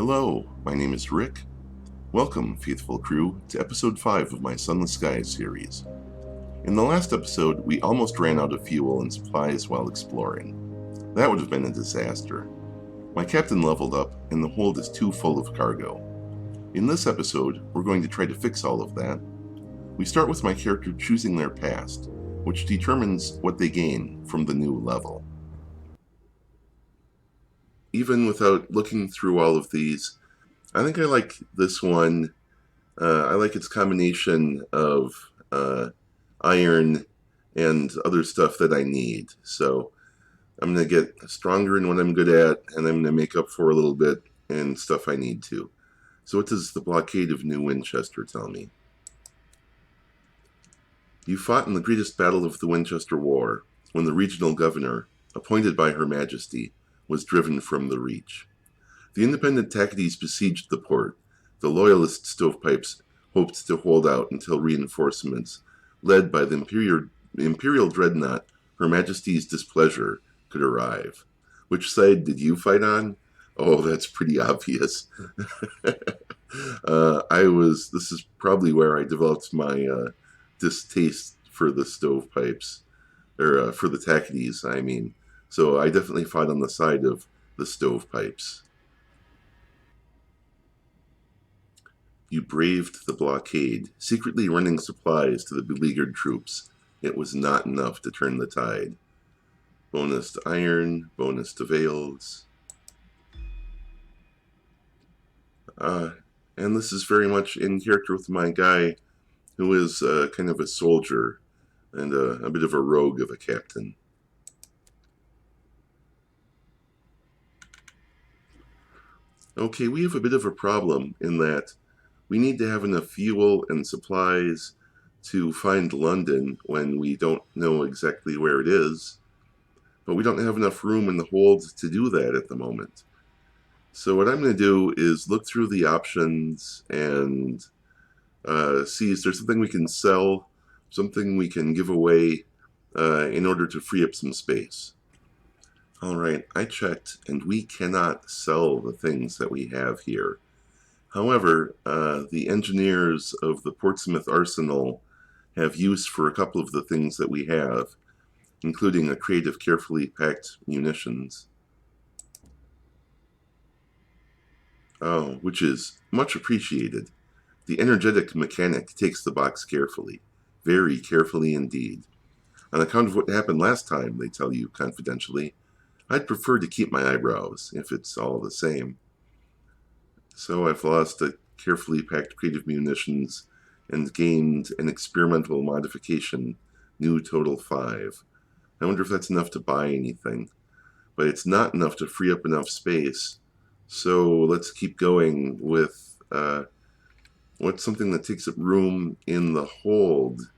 Hello, my name is Rick. Welcome, faithful crew, to episode 5 of my Sunless Skies series. In the last episode, we almost ran out of fuel and supplies while exploring. That would have been a disaster. My captain leveled up, and the hold is too full of cargo. In this episode, we're going to try to fix all of that. We start with my character choosing their past, which determines what they gain from the new level. Even without looking through all of these, I think I like this one. I like its combination of iron and other stuff that I need. So I'm going to get stronger in what I'm good at, and I'm going to make up for a little bit in stuff I need to. So what does the blockade of New Winchester tell me? You fought in the greatest battle of the Winchester War, when the regional governor, appointed by Her Majesty, was driven from the Reach. The independent Tacketies besieged the port. The loyalist stovepipes hoped to hold out until reinforcements, led by the Imperial dreadnought, Her Majesty's Displeasure, could arrive. Which side did you fight on? Oh, that's pretty obvious. This is probably where I developed my distaste for the stovepipes, or for the Tacketies, I mean. So I definitely fought on the side of the stovepipes. You braved the blockade, secretly running supplies to the beleaguered troops. It was not enough to turn the tide. Bonus to iron, bonus to veils. And this is very much in character with my guy, who is kind of a soldier and a bit of a rogue of a captain. Okay, we have a bit of a problem in that we need to have enough fuel and supplies to find London when we don't know exactly where it is, but we don't have enough room in the hold to do that at the moment. So what I'm going to do is look through the options and see is there something we can sell, something we can give away in order to free up some space. Alright, I checked, and we cannot sell the things that we have here. However, the engineers of the Portsmouth Arsenal have use for a couple of the things that we have, including a crate of carefully packed munitions. Oh, which is much appreciated. The energetic mechanic takes the box carefully, very carefully indeed. On account of what happened last time, they tell you confidentially, I'd prefer to keep my eyebrows, if it's all the same. So I've lost a carefully packed crate of munitions and gained an experimental modification, new total 5. I wonder if that's enough to buy anything. But it's not enough to free up enough space. So let's keep going with what's something that takes up room in the hold.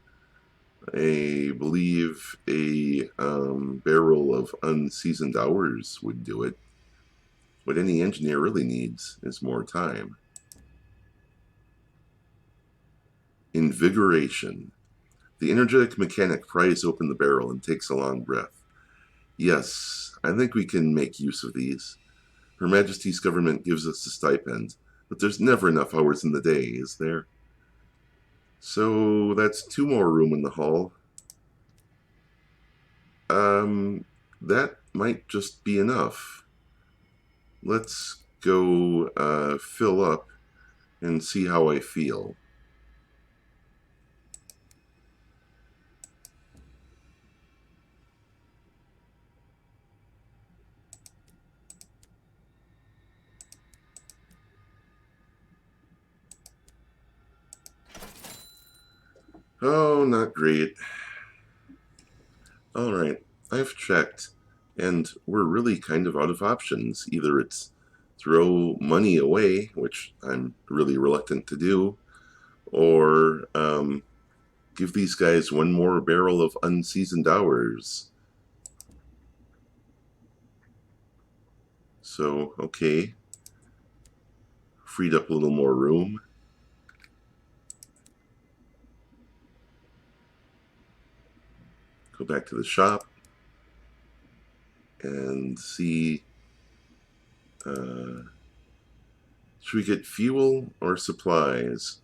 I believe a barrel of unseasoned hours would do it. What any engineer really needs is more time. Invigoration. The energetic mechanic pries open the barrel and takes a long breath. Yes, I think we can make use of these. Her Majesty's government gives us a stipend, but there's never enough hours in the day, is there? So that's 2 more room in the hall. That might just be enough. Let's go fill up and see how I feel. Oh, not great. Alright, I've checked, and we're really kind of out of options. Either it's throw money away, which I'm really reluctant to do, or give these guys 1 more barrel of unseasoned hours. So, okay. Freed up a little more room. Go back to the shop and see Should we get fuel or supplies?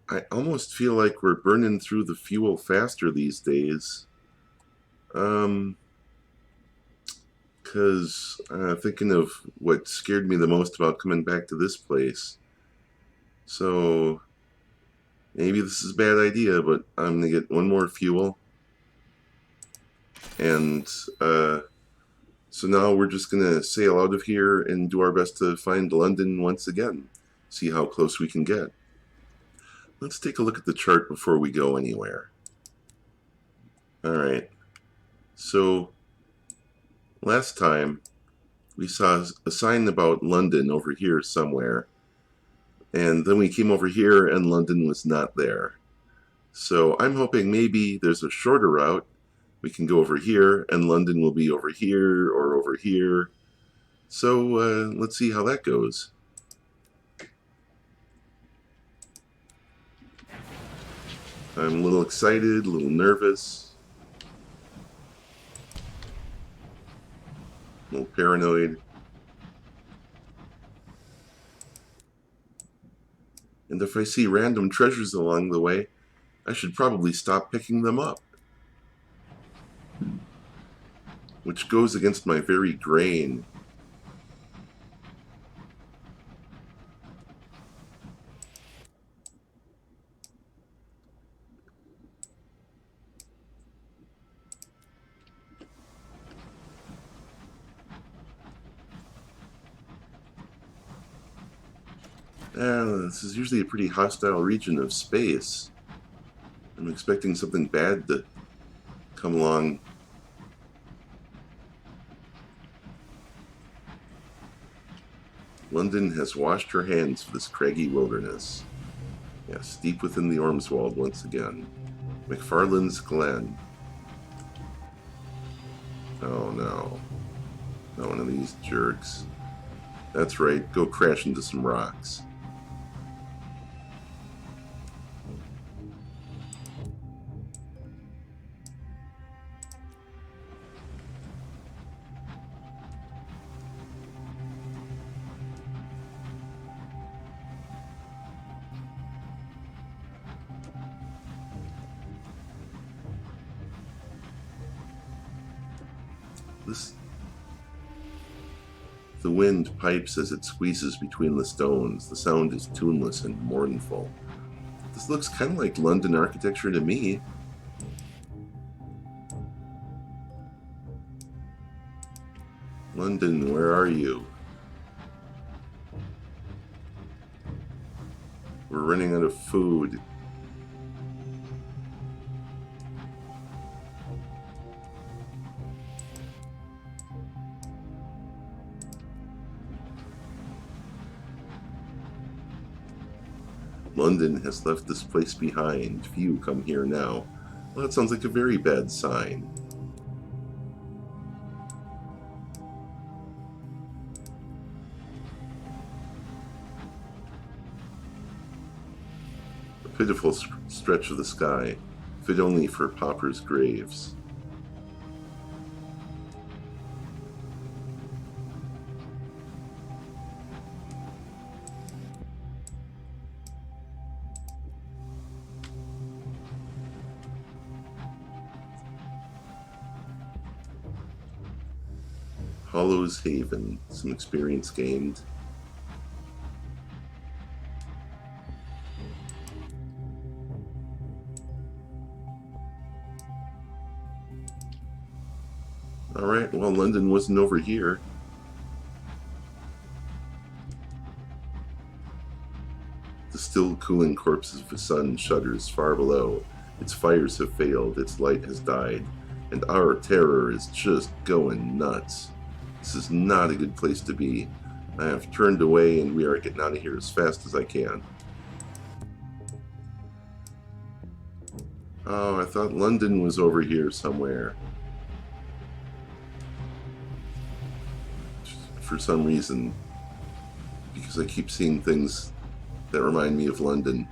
I almost feel like we're burning through the fuel faster these days. Because thinking of what scared me the most about coming back to this place. So maybe this is a bad idea, but I'm going to get one more fuel. And so now we're just going to sail out of here and do our best to find London once again. See how close we can get. Let's take a look at the chart before we go anywhere. Alright. So last time we saw a sign about London over here somewhere. And then we came over here and London was not there. So I'm hoping maybe there's a shorter route. We can go over here and London will be over here or over here. So let's see how that goes. I'm a little excited, a little nervous, a little paranoid. And if I see random treasures along the way, I should probably stop picking them up. Which goes against my very grain. This is usually a pretty hostile region of space. I'm expecting something bad to come along. London has washed her hands of this craggy wilderness. Yes, deep within the Ormswald once again. McFarlane's Glen. Oh no. Not one of these jerks. That's right, go crash into some rocks. The wind pipes as it squeezes between the stones. The sound is tuneless and mournful. This looks kind of like London architecture to me. London, where are you? We're running out of food. London has left this place behind. Few come here now. Well, that sounds like a very bad sign. A pitiful stretch of the sky, fit only for paupers' graves. Hollow's Haven, some experience gained. Alright, well, London wasn't over here. The still cooling corpse of the sun shudders far below. Its fires have failed, its light has died, and our terror is just going nuts. This is not a good place to be. I have turned away and we are getting out of here as fast as I can. Oh, I thought London was over here somewhere. For some reason. Because I keep seeing things that remind me of London.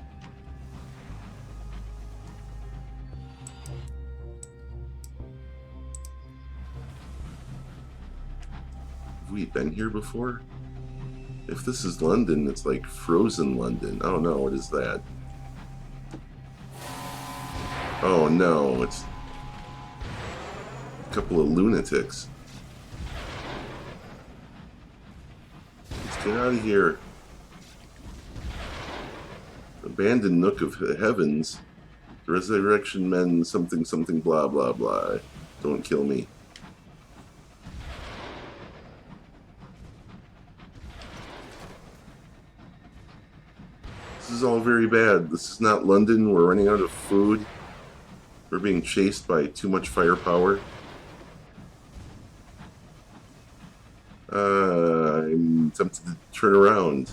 Have we been here before? If this is London, it's like frozen London. Oh no, what is that? Oh no, it's a couple of lunatics. Let's get out of here. Abandoned nook of the heavens. Resurrection men, something, something, blah, blah, blah. Don't kill me. This is all very bad. This is not London. We're running out of food. We're being chased by too much firepower. I'm tempted to turn around.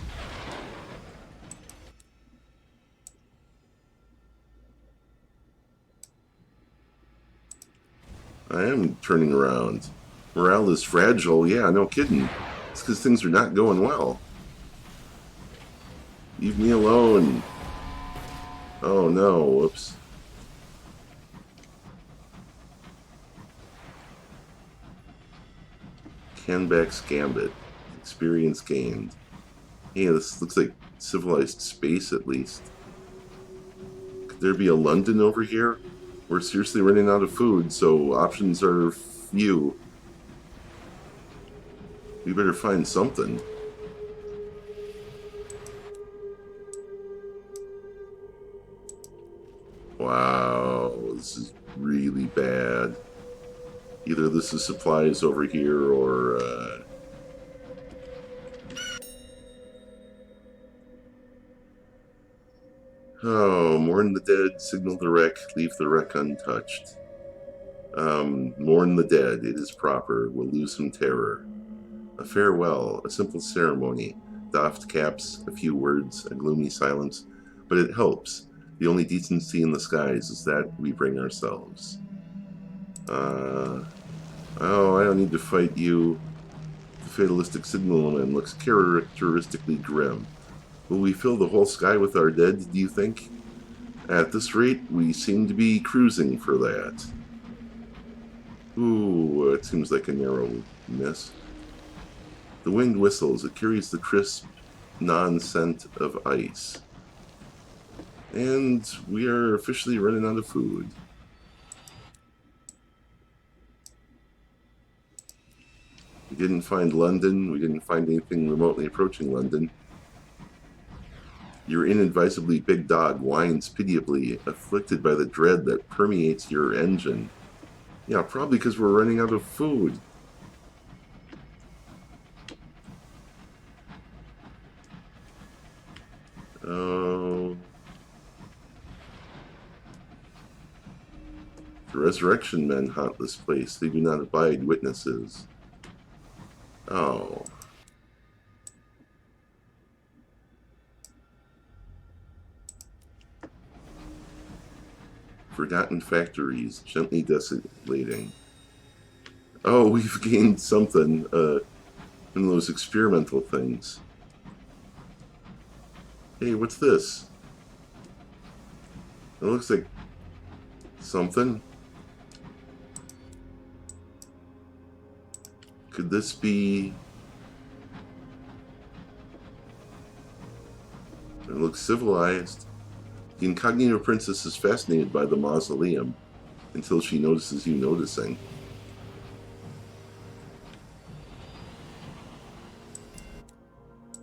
I am turning around. Morale is fragile. Yeah, no kidding. It's because things are not going well. Leave me alone. Oh no, whoops. Canback's Gambit. Experience gained. Hey, this looks like civilized space at least. Could there be a London over here? We're seriously running out of food, so options are few. We better find something. Wow, this is really bad. Either this is supplies over here or oh, mourn the dead, signal the wreck, leave the wreck untouched. Mourn the dead, it is proper, we'll lose some terror. A farewell, a simple ceremony, doffed caps, a few words, a gloomy silence, but it helps. The only decency in the skies is that we bring ourselves. Oh, I don't need to fight you. The fatalistic signalman looks characteristically grim. Will we fill the whole sky with our dead, do you think? At this rate, we seem to be cruising for that. Ooh, it seems like a narrow miss. The wind whistles. It carries the crisp, non-scent of ice. And we are officially running out of food. We didn't find London. We didn't find anything remotely approaching London. Your inadvisably big dog whines pitiably, afflicted by the dread that permeates your engine. Yeah, probably because we're running out of food. Oh. The resurrection men haunt this place. They do not abide witnesses. Oh. Forgotten factories, gently desolating. Oh, we've gained something. One of those experimental things. Hey, what's this? It looks like something. Could this be... It looks civilized. The incognito princess is fascinated by the mausoleum until she notices you noticing.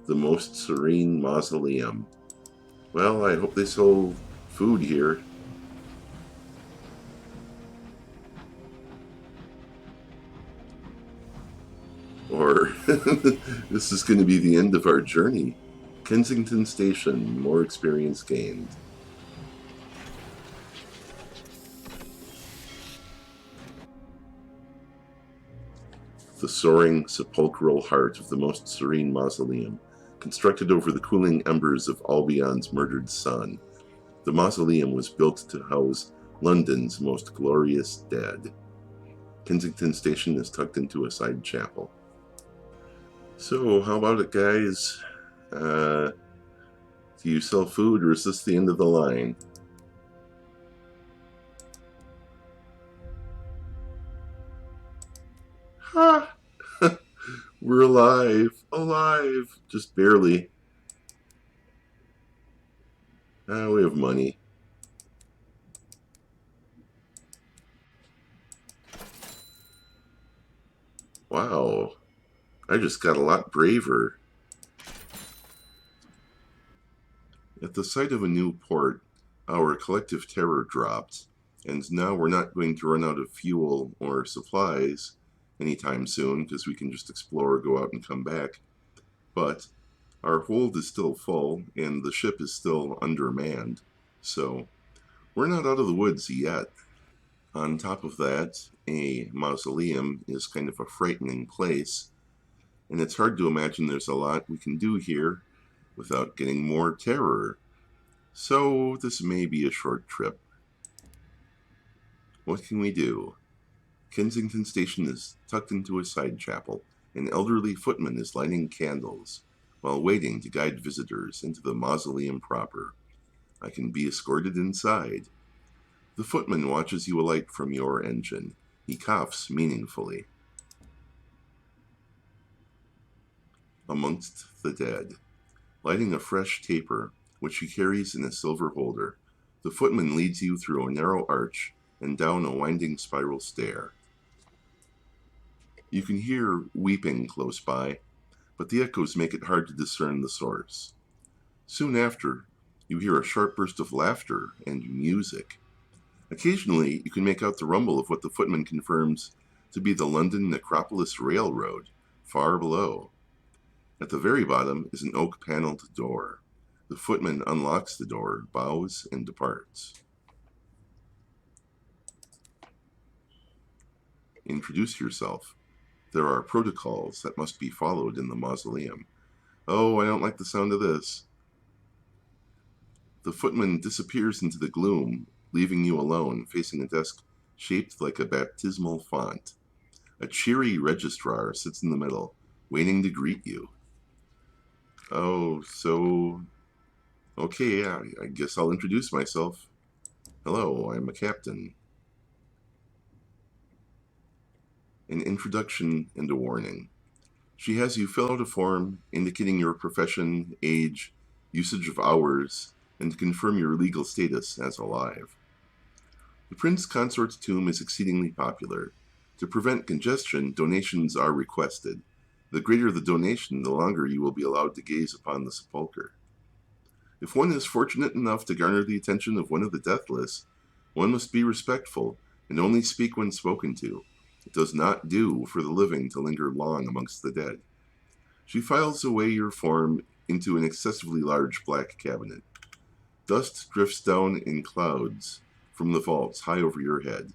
The most serene mausoleum. Well, I hope they sell food here. Or this is going to be the end of our journey. Kensington Station, more experience gained. The soaring, sepulchral heart of the most serene mausoleum, constructed over the cooling embers of Albion's murdered son. The mausoleum was built to house London's most glorious dead. Kensington Station is tucked into a side chapel. So, how about it, guys? Do you sell food, or is this the end of the line? Ha! We're alive! Alive! Just barely. We have money. Wow. I just got a lot braver. At the sight of a new port, our collective terror dropped, and now we're not going to run out of fuel or supplies anytime soon because we can just explore, go out, and come back. But our hold is still full, and the ship is still undermanned, so we're not out of the woods yet. On top of that, a mausoleum is kind of a frightening place, and it's hard to imagine there's a lot we can do here without getting more terror. So this may be a short trip. What can we do? Kensington Station is tucked into a side chapel. An elderly footman is lighting candles while waiting to guide visitors into the mausoleum proper. I can be escorted inside. The footman watches you alight from your engine. He coughs meaningfully. Amongst the dead. Lighting a fresh taper, which he carries in a silver holder, the footman leads you through a narrow arch and down a winding spiral stair. You can hear weeping close by, but the echoes make it hard to discern the source. Soon after, you hear a sharp burst of laughter and music. Occasionally, you can make out the rumble of what the footman confirms to be the London Necropolis Railroad, far below. At the very bottom is an oak-paneled door. The footman unlocks the door, bows, and departs. Introduce yourself. There are protocols that must be followed in the mausoleum. Oh, I don't like the sound of this. The footman disappears into the gloom, leaving you alone, facing a desk shaped like a baptismal font. A cheery registrar sits in the middle, waiting to greet you. Oh, so... Okay, I guess I'll introduce myself. Hello, I'm a captain. An introduction and a warning. She has you fill out a form indicating your profession, age, usage of hours, and to confirm your legal status as alive. The Prince Consort's tomb is exceedingly popular. To prevent congestion, donations are requested. The greater the donation, the longer you will be allowed to gaze upon the sepulchre. If one is fortunate enough to garner the attention of one of the deathless, one must be respectful and only speak when spoken to. It does not do for the living to linger long amongst the dead. She files away your form into an excessively large black cabinet. Dust drifts down in clouds from the vaults high over your head.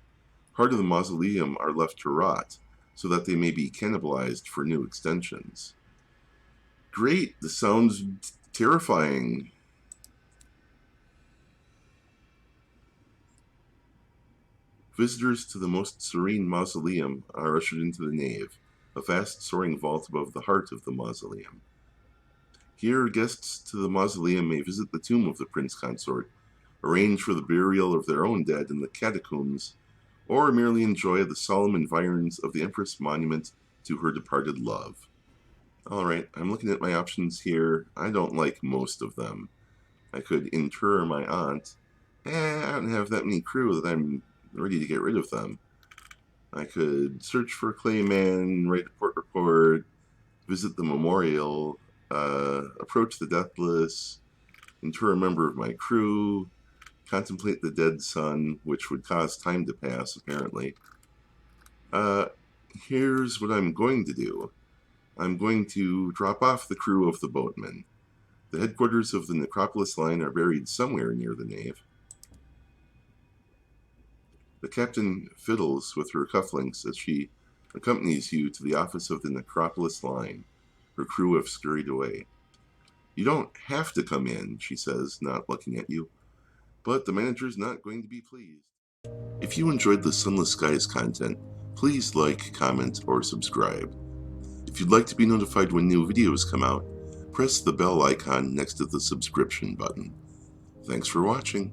Part of the mausoleum are left to rot, so that they may be cannibalized for new extensions. Great, this sounds terrifying. Visitors to the most serene mausoleum are ushered into the nave, a vast soaring vault above the heart of the mausoleum. Here, guests to the mausoleum may visit the tomb of the Prince Consort, arrange for the burial of their own dead in the catacombs, or merely enjoy the solemn environs of the Empress Monument to her departed love. Alright, I'm looking at my options here. I don't like most of them. I could inter my aunt. I don't have that many crew that I'm ready to get rid of them. I could search for a clayman, write a port report, visit the memorial, approach the deathless, inter a member of my crew, contemplate the dead sun, which would cause time to pass, apparently. Here's what I'm going to do. I'm going to drop off the crew of the boatmen. The headquarters of the Necropolis line are buried somewhere near the nave. The captain fiddles with her cufflinks as she accompanies you to the office of the Necropolis line. Her crew have scurried away. You don't have to come in, she says, not looking at you. But the manager's not going to be pleased. If you enjoyed the Sunless Skies content, please like, comment, or subscribe. If you'd like to be notified when new videos come out, press the bell icon next to the subscription button. Thanks for watching.